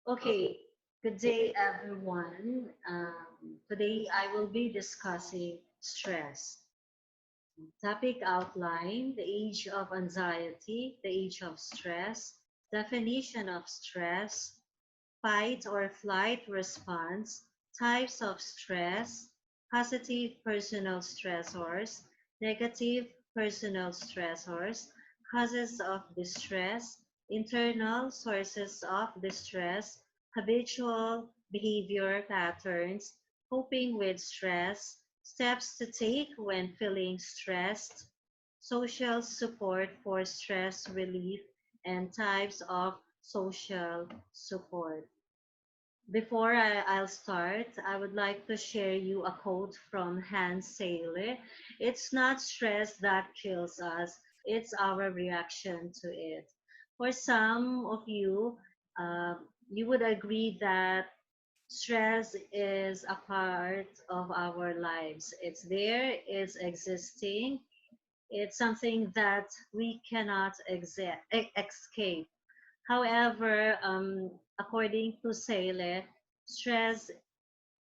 Okay, good day, everyone. Today I will be discussing stress. Topic outline: the age of anxiety, the age of stress, definition of stress, fight or flight response, types of stress, positive personal stressors, negative personal stressors, causes of distress, internal sources of distress, habitual behavior patterns, coping with stress, steps to take when feeling stressed, social support for stress relief, and types of social support. Before I'll start, I would like to share you a quote from Hans Saylor. It's not stress that kills us, it's our reaction to it. For some of you, you would agree that stress is a part of our lives. It's there, it's existing, it's something that we cannot escape. However, according to Sele, stress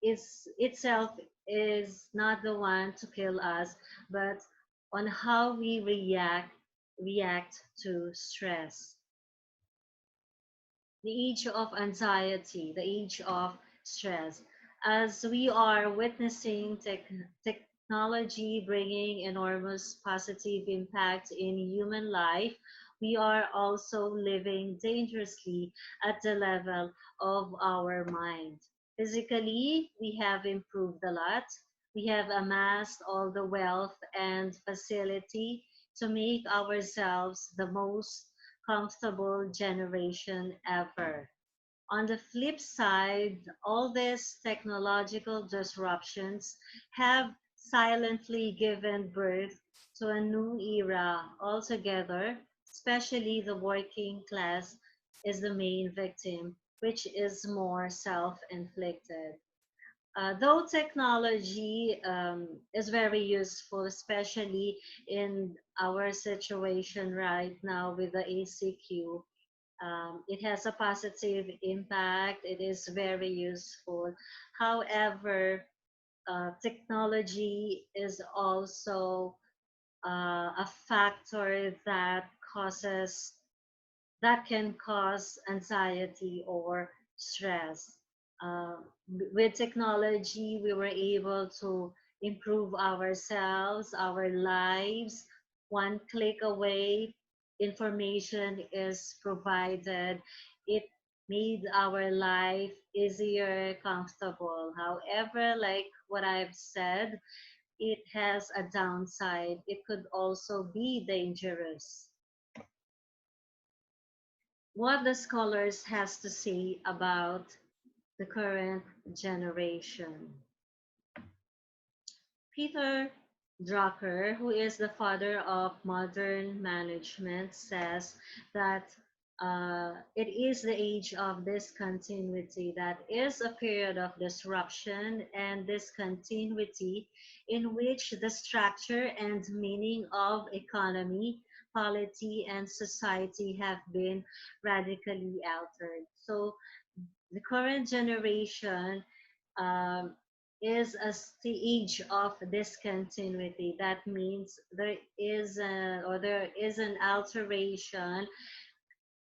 is itself is not the one to kill us, but on how we react to stress. The age of anxiety, the age of stress. As we are witnessing technology bringing enormous positive impact in human life, we are also living dangerously at the level of our mind. Physically, we have improved a lot. We have amassed all the wealth and facility to make ourselves the most comfortable generation ever. On the flip side, all these technological disruptions have silently given birth to a new era altogether, especially the working class is the main victim, which is more self inflicted. Though technology is very useful, especially in our situation right now with the ACQ, it has a positive impact. It is very useful. However, technology is also a factor causes that can cause anxiety or stress. Uh, with technology, we were able to improve ourselves, our lives. One click away, information is provided. It made our life easier, comfortable. However, like what I've said, it has a downside. It could also be dangerous. What the scholars has to say about the current generation. Peter Drucker, who is the father of modern management, says that it is the age of discontinuity, that is a period of disruption and discontinuity in which the structure and meaning of economy, polity, and society have been radically altered. So the current generation um, is a stage of discontinuity. That means there is an alteration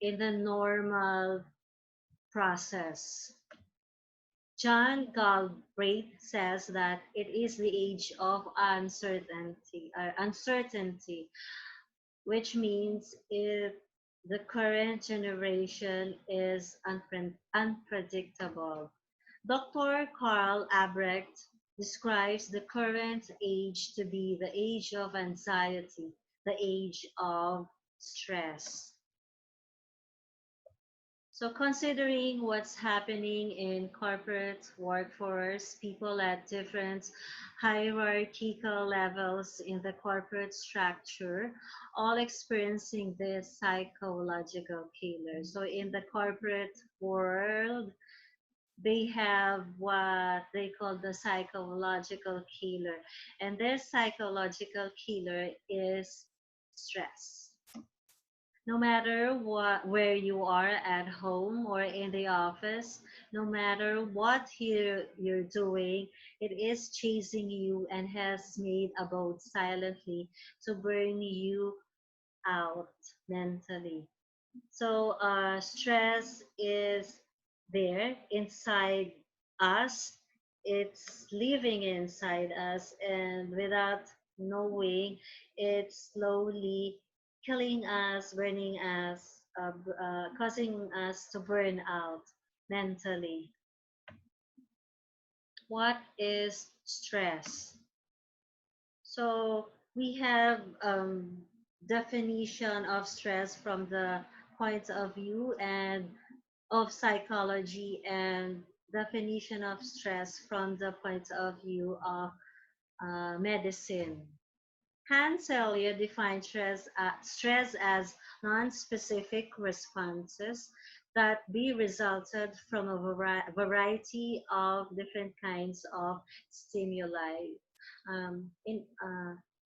in the normal process. John Galbraith says that it is the age of uncertainty, which means if the current generation is unpredictable. Dr. Karl Albrecht describes the current age to be the age of anxiety, the age of stress. So considering what's happening in corporate workforce, people at different hierarchical levels in the corporate structure, all experiencing this psychological killer. So in the corporate world, they have what they call the psychological killer. And this psychological killer is stress. No matter where you are at home or in the office, no matter what you're doing, it is chasing you and has made abode silently to burn you out mentally. So stress is there inside us. It's living inside us, and without knowing, it's slowly killing us, burning us, causing us to burn out mentally. What is stress? So we have definition of stress from the point of view and of psychology, and definition of stress from the point of view of medicine. Hans Selye defined stress as non-specific responses that be resulted from a variety of different kinds of stimuli.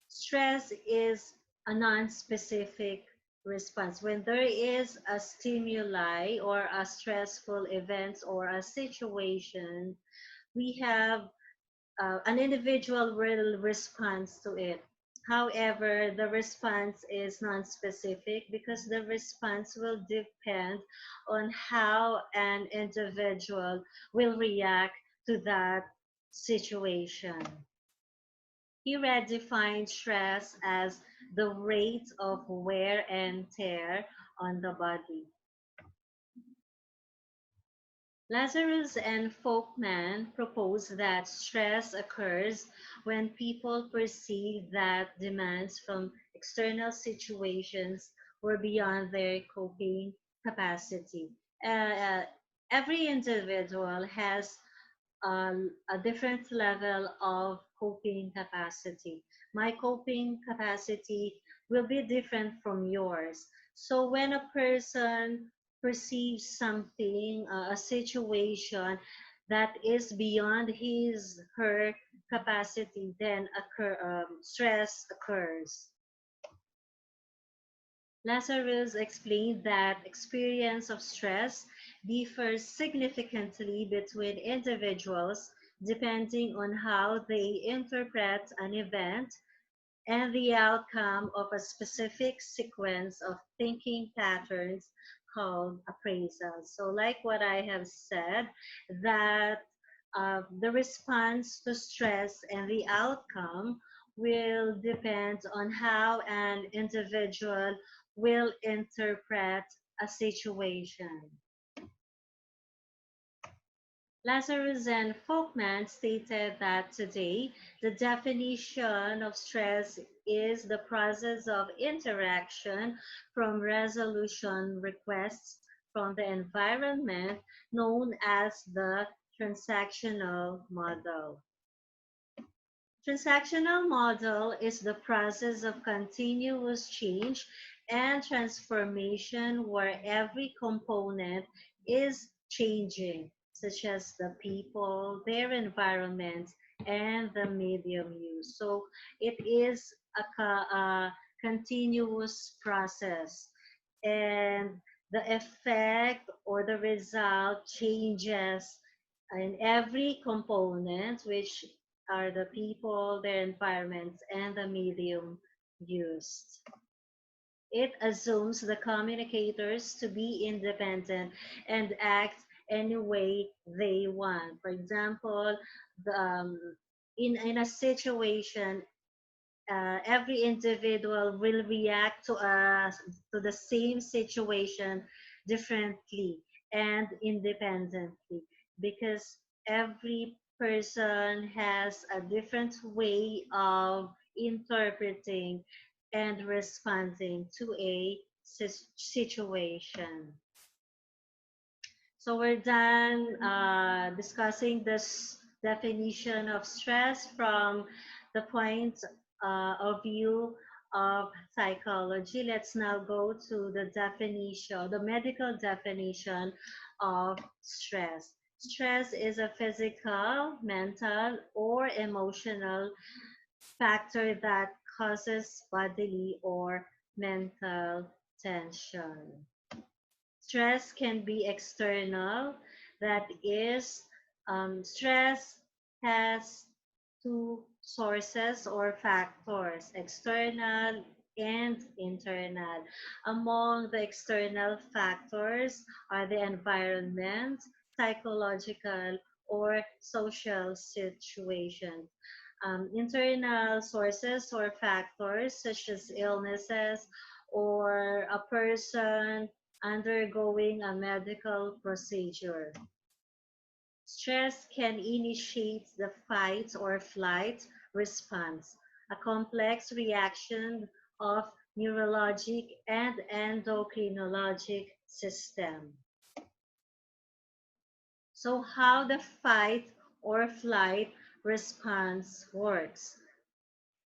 Stress is a non-specific response. When there is a stimuli or a stressful event or a situation, we have an individual will respond to it. However, the response is non-specific because the response will depend on how an individual will react to that situation. He redefined stress as the rate of wear and tear on the body. Lazarus and Folkman propose that stress occurs when people perceive that demands from external situations were beyond their coping capacity. Every individual has a different level of coping capacity. My coping capacity will be different from yours. So when a person perceives something, a situation that is beyond his her capacity, then stress occurs. Lazarus explained that experience of stress differs significantly between individuals depending on how they interpret an event and the outcome of a specific sequence of thinking patterns called appraisal. So, like what I have said, that the response to stress and the outcome will depend on how an individual will interpret a situation. Lazarus and Folkman stated that today the definition of stress is the process of interaction from resolution requests from the environment known as the transactional model. Transactional model is the process of continuous change and transformation where every component is changing, such as the people, their environment, and the medium used. So it is a continuous process, and the effect or the result changes in every component, which are the people, their environments, and the medium used. It assumes the communicators to be independent and act any way they want. For example, in a situation, every individual will react to the same situation differently and independently, because every person has a different way of interpreting and responding to a situation. So we're done discussing this definition of stress from the point of view of psychology. Let's now go to the definition, the medical definition of stress. Stress is a physical, mental, or emotional factor that causes bodily or mental tension. Stress can be external, that is, stress has two sources or factors, external and internal. Among the external factors are the environment, psychological, or social situations. Internal sources or factors such as illnesses or a person undergoing a medical procedure. Stress can initiate the fight or flight response, a complex reaction of neurologic and endocrinologic system. So how the fight or flight response works.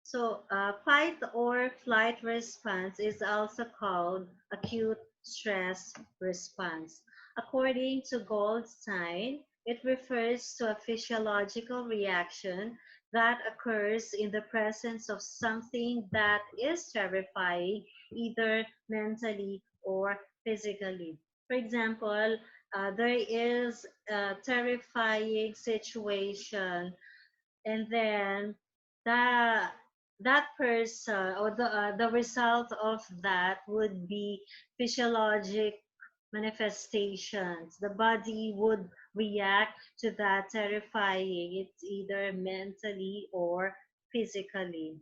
So, fight or flight response is also called acute stress response. According to Goldstein, it refers to a physiological reaction that occurs in the presence of something that is terrifying, either mentally or physically. For example, there is a terrifying situation, and then that that person or the result of that would be physiologic manifestations. The body would react to that terrifying, it's either mentally or physically.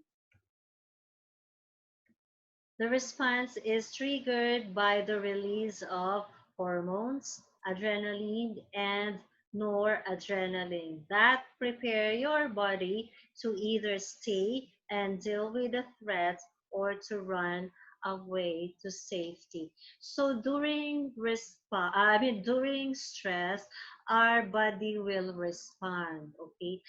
The response is triggered by the release of hormones, adrenaline, and noradrenaline that prepare your body to either stay and deal with the threat or to run away to safety. So during stress, our body will respond, okay?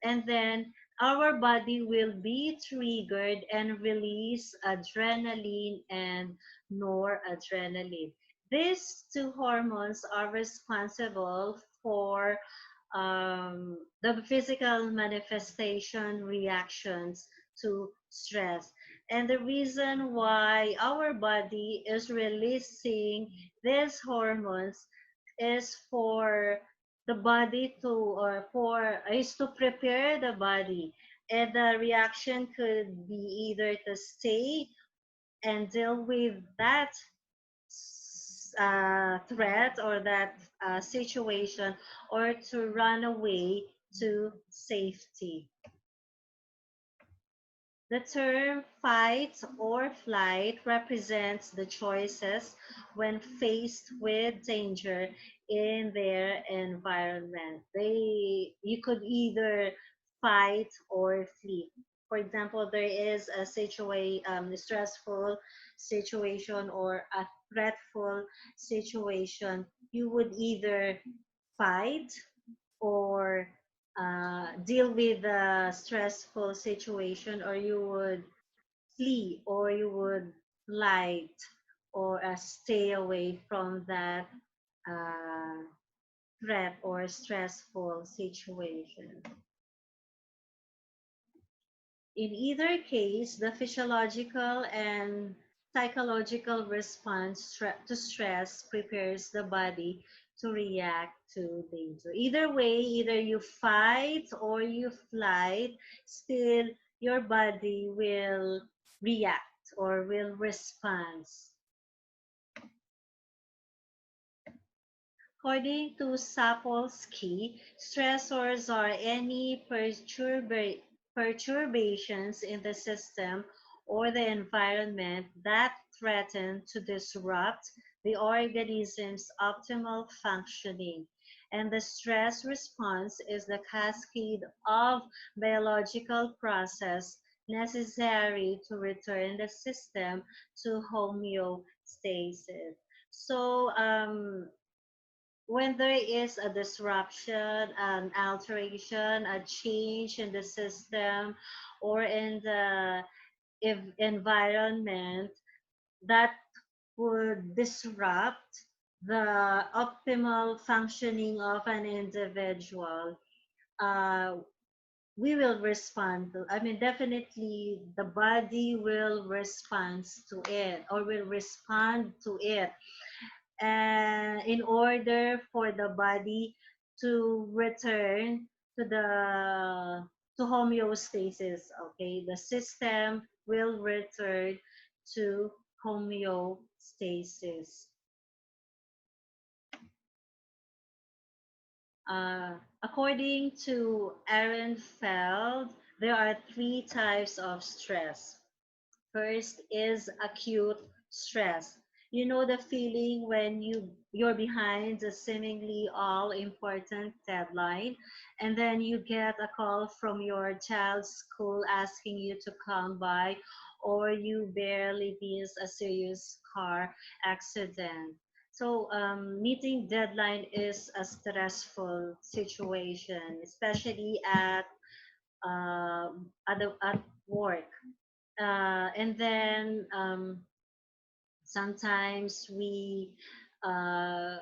And then our body will be triggered and release adrenaline and noradrenaline. These two hormones are responsible for the physical manifestation reactions to stress. And the reason why our body is releasing these hormones is for the body to, or for, is to prepare the body. And the reaction could be either to stay and deal with that threat or that situation, or to run away to safety. The term fight or flight represents the choices when faced with danger in their environment. You could either fight or flee. For example, there is a stressful situation or a threatful situation. You would either fight or deal with the stressful situation, or you would flee, or you would flight, or stay away from that uh, threat or stressful situation. In either case, the physiological and psychological response to stress prepares the body to react to danger. Either way, either you fight or you flight, still your body will react or will respond. According to Sapolsky, stressors are any perturbations in the system or the environment that threaten to disrupt the organism's optimal functioning. And the stress response is the cascade of biological process necessary to return the system to homeostasis. So, when there is a disruption, an alteration, a change in the system or in the environment that would disrupt the optimal functioning of an individual, uh, we will respond to, I mean, definitely the body will respond to it or will respond to it. And in order for the body to return to the to homeostasis, okay, the system will return to homeostasis. According to Aaron Feld, there are three types of stress. First is acute stress. You know the feeling when you're behind a seemingly all important deadline, and then you get a call from your child's school asking you to come by, or you barely miss a serious car accident. So meeting deadline is a stressful situation, especially at work. And then sometimes uh,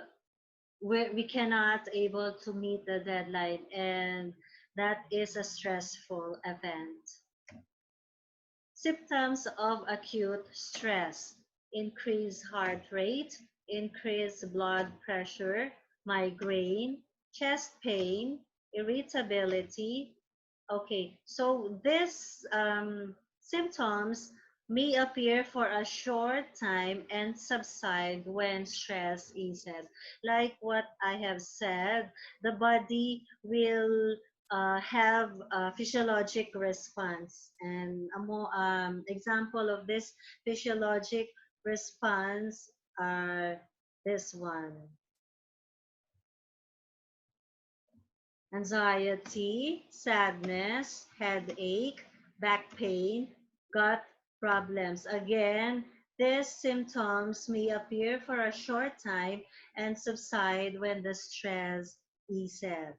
we cannot able to meet the deadline, and that is a stressful event. Symptoms of acute stress: increased heart rate, increased blood pressure, migraine, chest pain, irritability. Okay, so these symptoms may appear for a short time and subside when stress eases. Like what I have said, the body will have a physiologic response. And a more example of this physiologic response are this one: anxiety, sadness, headache, back pain, gut problems. Again, these symptoms may appear for a short time and subside when the stress eases.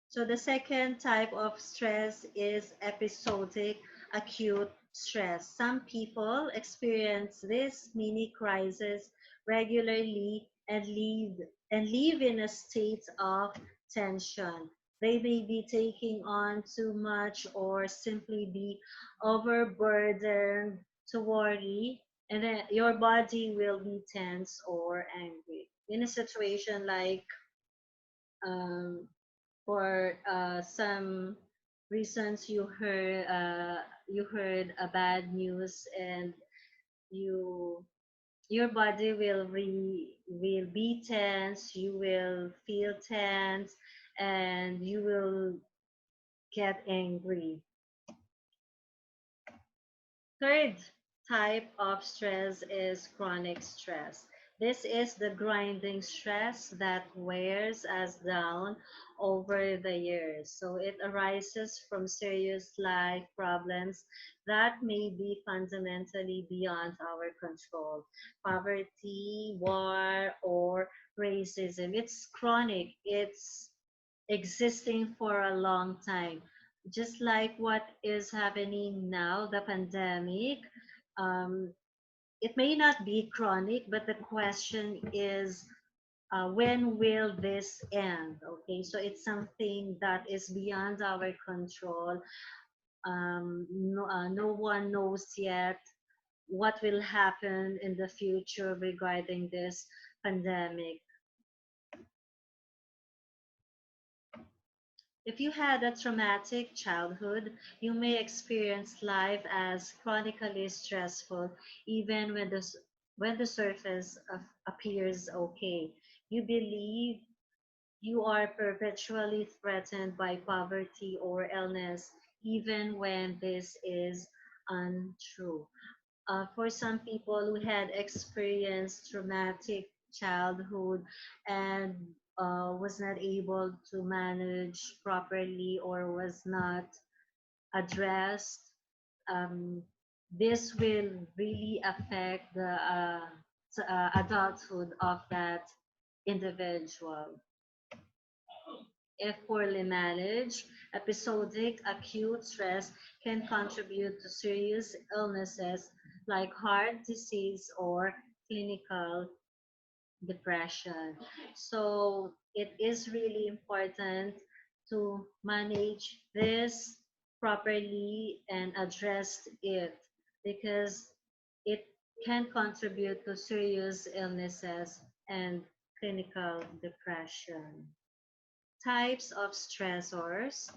So the second type of stress is episodic acute stress. Some people experience this mini crisis regularly and live in a state of tension. They may be taking on too much or simply be overburdened to worry, and then your body will be tense or angry. In a situation like um, for some reasons you heard a bad news, and you your body will be tense, you will feel tense, and you will get angry. Third type of stress is chronic stress. This is the grinding stress that wears us down over the years. So it arises from serious life problems that may be fundamentally beyond our control. Poverty, war, or racism. It's chronic. It's existing for a long time. Just like what is happening now, the pandemic, um, it may not be chronic, but the question is, when will this end? Okay, so it's something that is beyond our control. No one knows yet what will happen in the future regarding this pandemic. If you had a traumatic childhood, you may experience life as chronically stressful even when the surface appears okay. You believe you are perpetually threatened by poverty or illness even when this is untrue. For some people who had experienced traumatic childhood and was not able to manage properly or was not addressed, um, this will really affect the adulthood of that individual. If poorly managed, episodic acute stress can contribute to serious illnesses like heart disease or clinical depression. So it is really important to manage this properly and address it because it can contribute to serious illnesses and clinical depression. Types of stressors: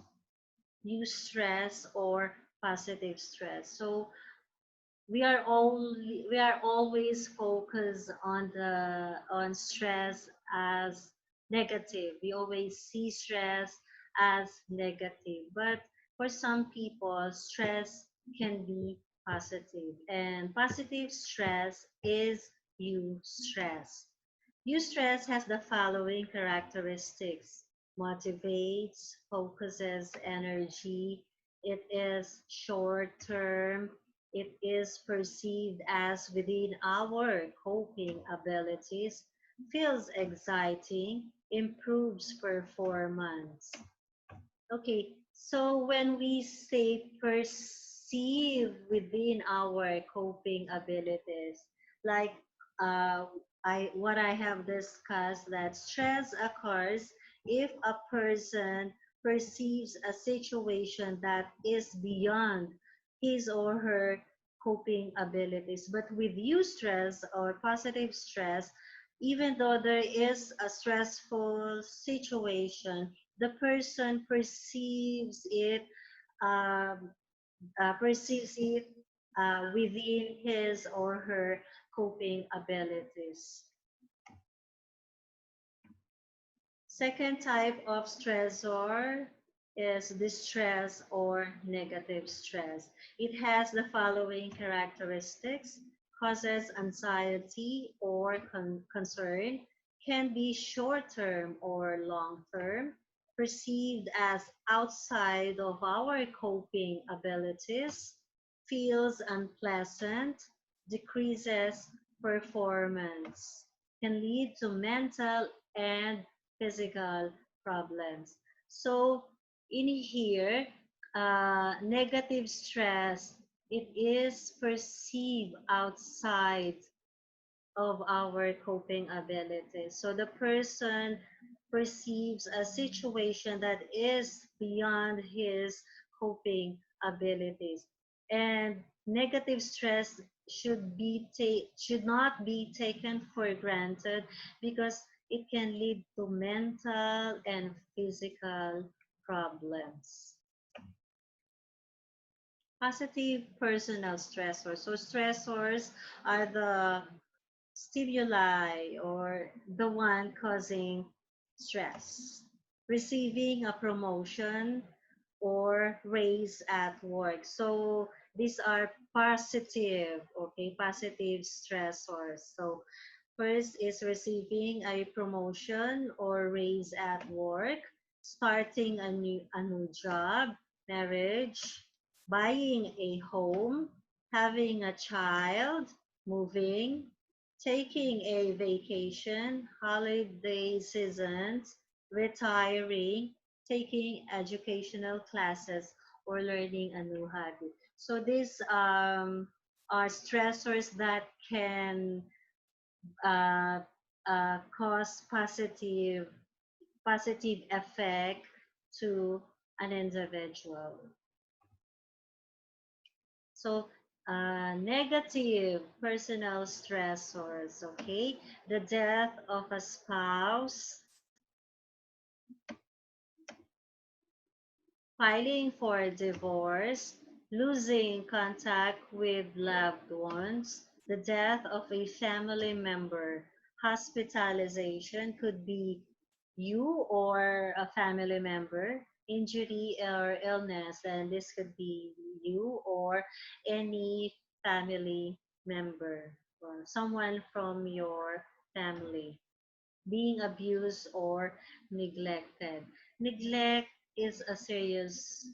eustress or positive stress. So we are always focused on the on stress as negative. We always see stress as negative, but for some people stress can be positive, and positive stress is eustress. Eustress has the following characteristics: motivates, focuses energy, it is short term, it is perceived as within our coping abilities, feels exciting, improves performance. Okay, so when we say perceive within our coping abilities, like uh, what I have discussed, that stress occurs if a person perceives a situation that is beyond his or her coping abilities. But with eustress or positive stress, even though there is a stressful situation, the person um, perceives it within his or her coping abilities. Second type of stressor is distress or negative stress. It has the following characteristics: causes anxiety or concern, can be short term or long term, perceived as outside of our coping abilities, feels unpleasant, decreases performance, can lead to mental and physical problems. So in here, negative stress, it is perceived outside of our coping abilities. So the person perceives a situation that is beyond his coping abilities. And negative stress should not be taken for granted because it can lead to mental and physical problems. Positive personal stressors. So stressors are the stimuli or the one causing stress. Receiving a promotion or raise at work. So these are positive, okay, positive stressors. So first is receiving a promotion or raise at work, starting a new job, marriage, buying a home, having a child, moving, taking a vacation, holiday seasons, retiring, taking educational classes, or learning a new hobby. So these are stressors that can uh, cause positive effect to an individual. So negative personal stressors, okay? The death of a spouse, filing for divorce, losing contact with loved ones, the death of a family member, hospitalization could be you or a family member, injury or illness, and this could be you or any family member or someone from your family, being abused or neglected. Neglect is a serious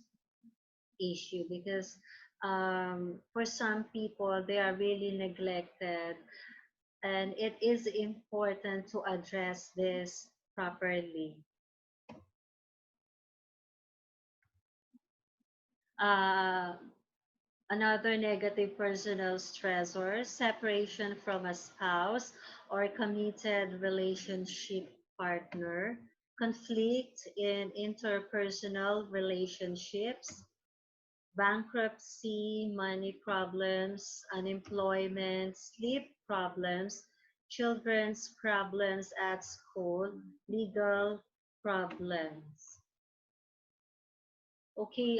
issue because for some people they are really neglected, and it is important to address this properly. uh, Another negative personal stressor, separation from a spouse or committed relationship partner, conflict in interpersonal relationships, bankruptcy, money problems, unemployment, sleep problems, children's problems at school, legal problems. Okay,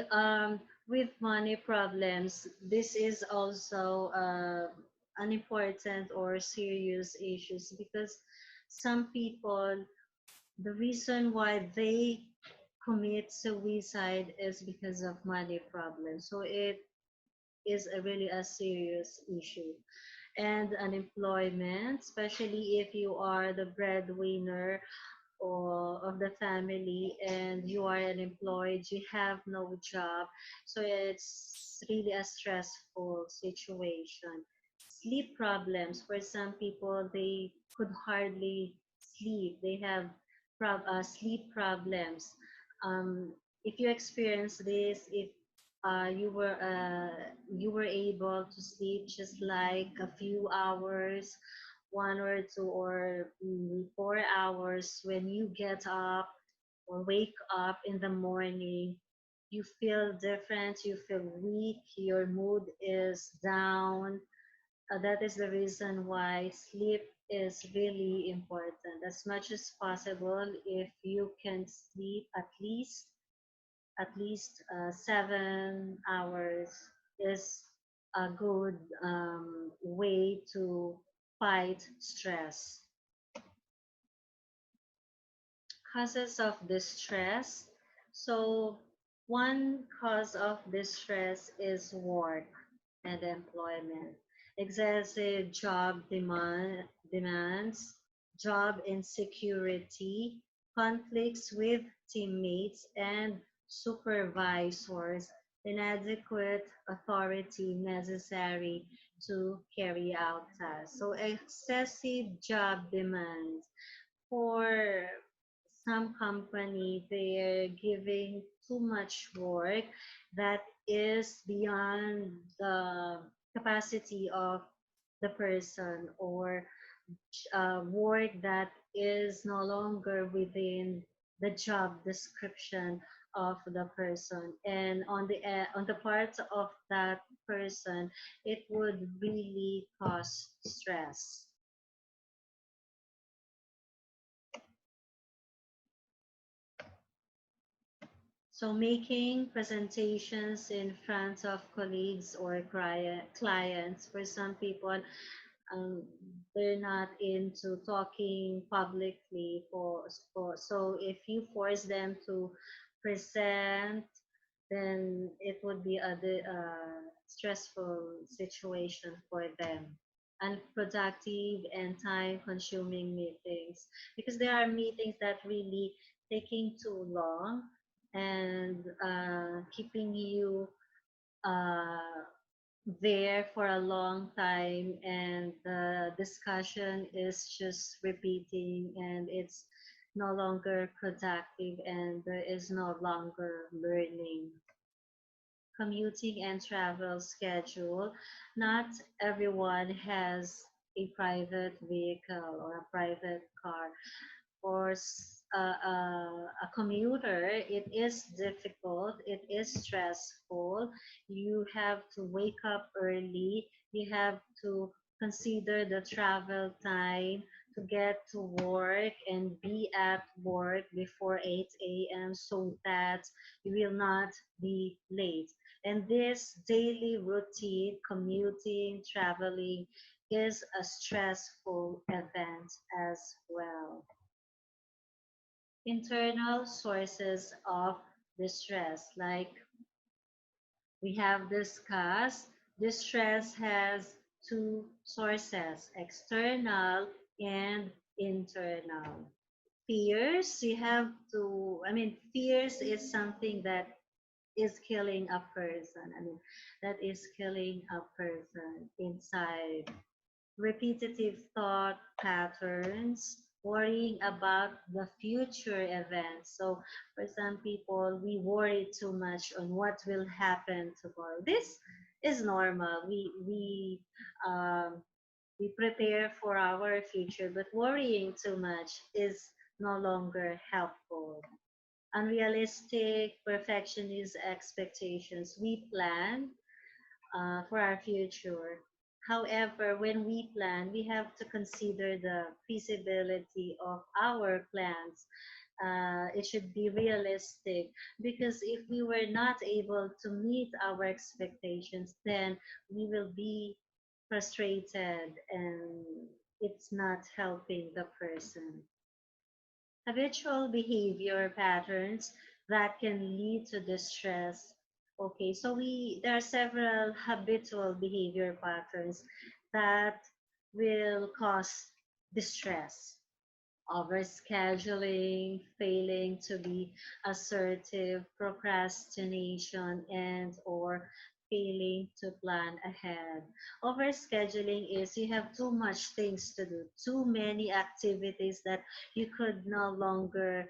with money problems, this is also an important or serious issues because some people, the reason why they commit suicide is because of money problems. So it is really a serious issue. And unemployment, especially if you are the breadwinner or of the family and you are unemployed, you have no job, so it's really a stressful situation. Sleep problems, for some people they could hardly sleep, they have sleep problems. If you experience this, if you were able to sleep just like a few hours, 1 or 2 or 4 hours, when you get up or wake up in the morning, you feel different, you feel weak, your mood is down. That is the reason why sleep is really important. As much as possible, if you can sleep at least 7 hours is a good way to fight stress. Causes of distress. So, one cause of distress is work and employment. Excessive demands, job insecurity, conflicts with teammates and supervisors, inadequate authority necessary to carry out tasks. So, excessive job demands for some company, they're giving too much work that is beyond the capacity of the person, or work that is no longer within the job description of the person, and on the part of that person it would really cause stress. So making presentations in front of colleagues or clients, for some people, um, they're not into talking publicly. So if you force them to present, then it would be stressful situation for them. Unproductive and time-consuming meetings, because there are meetings that really taking too long and keeping you uh, there for a long time, and the discussion is just repeating and it's no longer productive and there is no longer learning. Commuting and travel schedule. Not everyone has a private vehicle or a private car. For a commuter, it is difficult, it is stressful. You have to wake up early, you have to consider the travel time to get to work and be at work before 8 a.m. so that you will not be late. And this daily routine, commuting, traveling, is a stressful event as well. Internal sources of distress, like we have discussed, distress has two sources, external and internal. Fears, you have to, I mean, fears is something that is killing a person. I mean, that is killing a person inside. Repetitive thought patterns, worrying about the future events. So, for some people, we worry too much on what will happen tomorrow. This is normal. Um, we prepare for our future, but worrying too much is no longer helpful. Unrealistic, perfectionist expectations. We plan for our future. However, when we plan, we have to consider the feasibility of our plans. It should be realistic, because if we were not able to meet our expectations, then we will be frustrated and it's not helping the person. Habitual behavior patterns that can lead to distress. Okay, so there are several habitual behavior patterns that will cause distress: overscheduling, failing to be assertive, procrastination, and or failing to plan ahead. Overscheduling is you have too much things to do, too many activities that you could no longer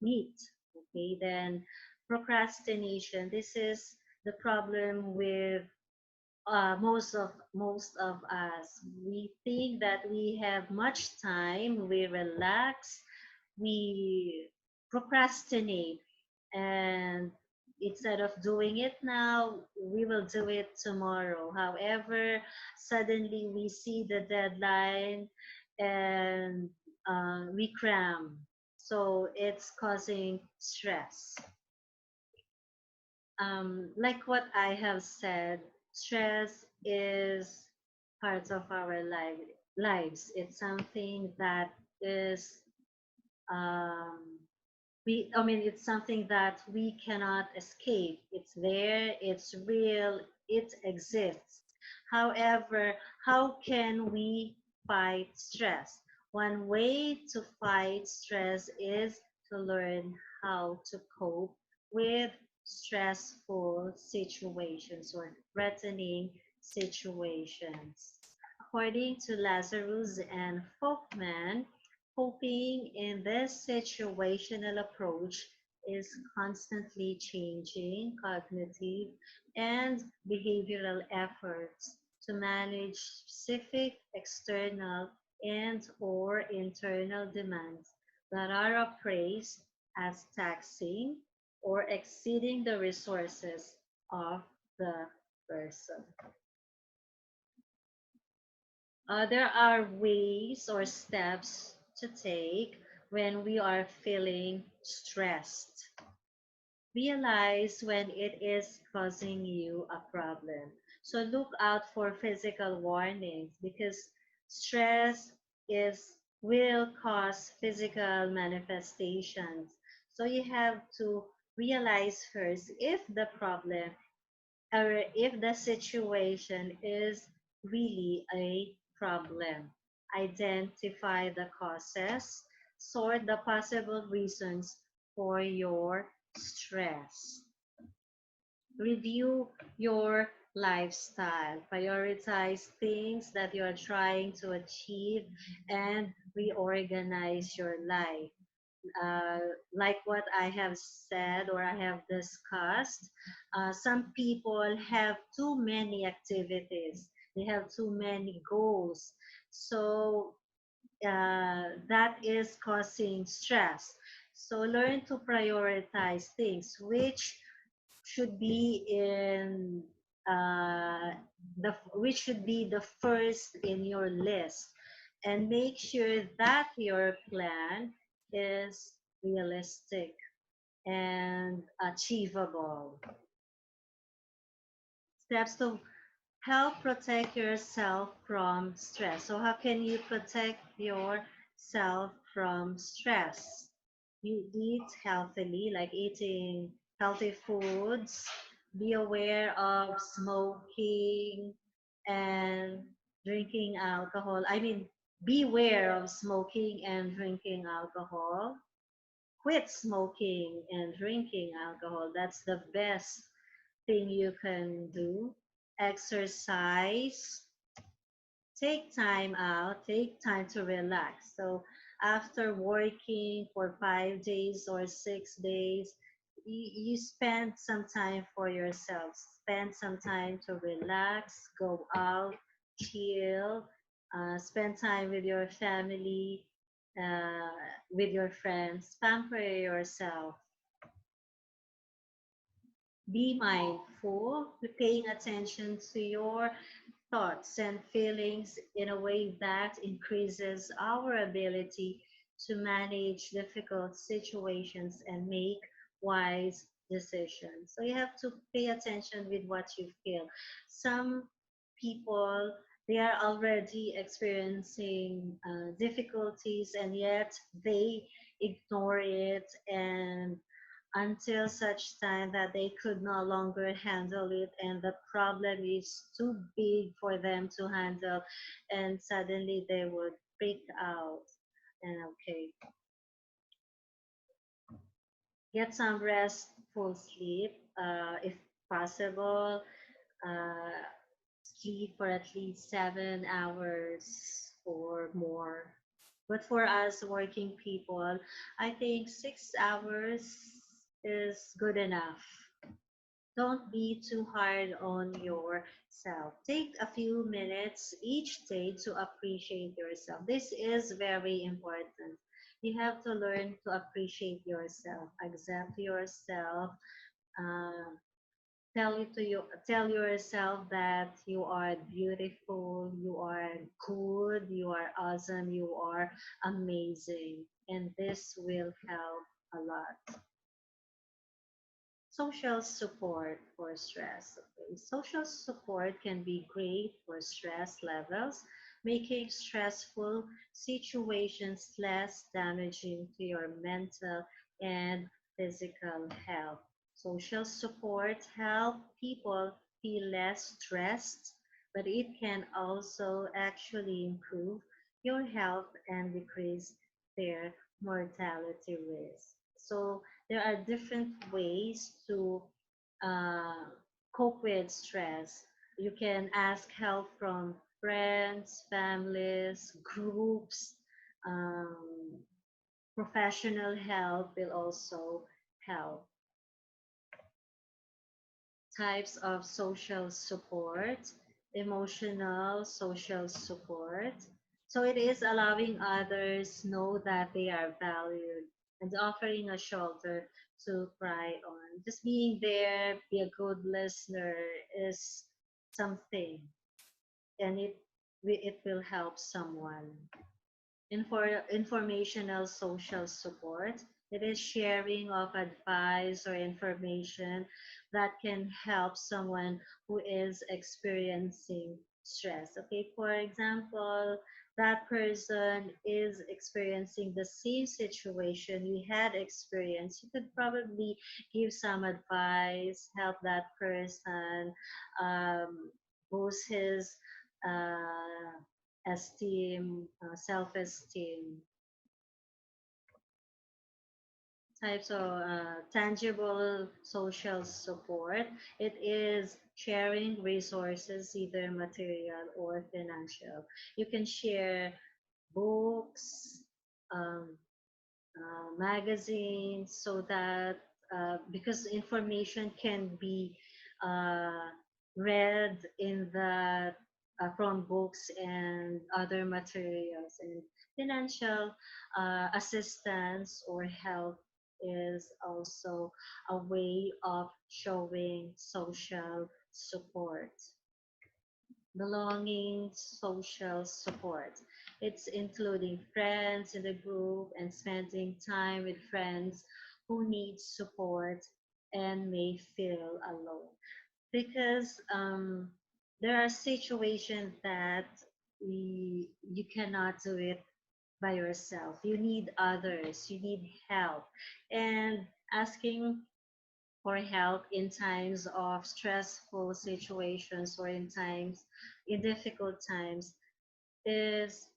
meet. Okay, then procrastination. This is the problem with most of us. We think that we have much time, we relax, we procrastinate, and instead of doing it now, we will do it tomorrow. However, suddenly we see the deadline and we cram, so it's causing stress. Like what I have said, stress is part of our lives. It's something that is um, it's something that we cannot escape. It's there, it's real, it exists. However, how can we fight stress? One way to fight stress is to learn how to cope with stressful situations or threatening situations. According to Lazarus and Folkman, coping in this situational approach is constantly changing cognitive and behavioral efforts to manage specific external and or internal demands that are appraised as taxing or exceeding the resources of the person. There are ways or steps to take when we are feeling stressed. Realize when it is causing you a problem. So look out for physical warnings, because stress is will cause physical manifestations. So you have to realize first if the problem or if the situation is really a problem. Identify the causes, sort the possible reasons for your stress. Review your lifestyle. Prioritize things that you are trying to achieve and reorganize your life. uh, like what I have said or I have discussed, some people have too many activities, they have too many goals. So that is causing stress. So learn to prioritize things which should be in which should be the first in your list, and make sure that your plan is realistic and achievable. Steps to help protect yourself from stress. So how can you protect yourself from stress? You eat healthily, like eating healthy foods. Be aware of smoking and drinking alcohol. Beware of smoking and drinking alcohol. Quit smoking and drinking alcohol. That's the best thing you can do. Exercise, take time out, take time to relax. So after working for 5 days or 6 days, you spend some time for yourself. Spend some time to relax, go out, chill, spend time with your family, uh, with your friends. Pamper yourself. Be mindful, paying attention to your thoughts and feelings in a way that increases our ability to manage difficult situations and make wise decisions. So you have to pay attention with what you feel. Some people, they are already experiencing difficulties, and yet they ignore it, and until such time that they could no longer handle it and the problem is too big for them to handle, and suddenly they would freak out. And okay, get some restful sleep, if possible. uh, Sleep for at least 7 hours or more. But for us working people, I think 6 hours is good enough. Don't be too hard on yourself. Take a few minutes each day to appreciate yourself. This is very important. You have to learn to appreciate yourself, accept yourself, uh, tell yourself that you are beautiful, you are good, you are awesome, you are amazing, and this will help a lot. Social support for stress. Okay. Social support can be great for stress levels, making stressful situations less damaging to your mental and physical health. Social support help people feel less stressed, but it can also actually improve your health and decrease their mortality risk. So there are different ways to uh, cope with stress. You can ask help from friends, families, groups. Um, Professional help will also help. Types of social support: emotional social support. So it is allowing others know that they are valued and offering a shoulder to cry on. Just being there, be a good listener is something, and it will help someone. Informational social support. It is sharing of advice or information that can help someone who is experiencing stress. Okay, for example, that person is experiencing the same situation you had experienced. You could probably give some advice, help that person boost his uh, esteem, self-esteem. Types of tangible social support. It is sharing resources, either material or financial. You can share books, um, magazines, so that because information can be uh, read in the from books and other materials, and financial assistance or help is also a way of showing social support. Belonging social support. It's including friends in the group and spending time with friends who need support and may feel alone. Because there are situations that you cannot do it by yourself. You need others, you need help. And asking for help in times of stressful situations or in difficult times is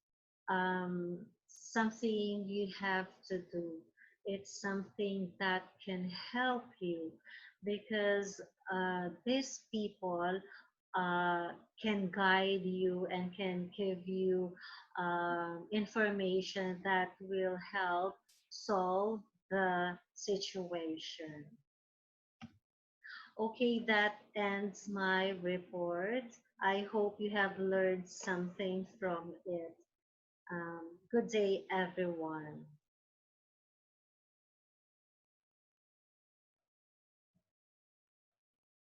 something you have to do. It's something that can help you, because these people can guide you and can give you information that will help solve the situation. Okay, that ends my report. I hope you have learned something from it. Good day, everyone.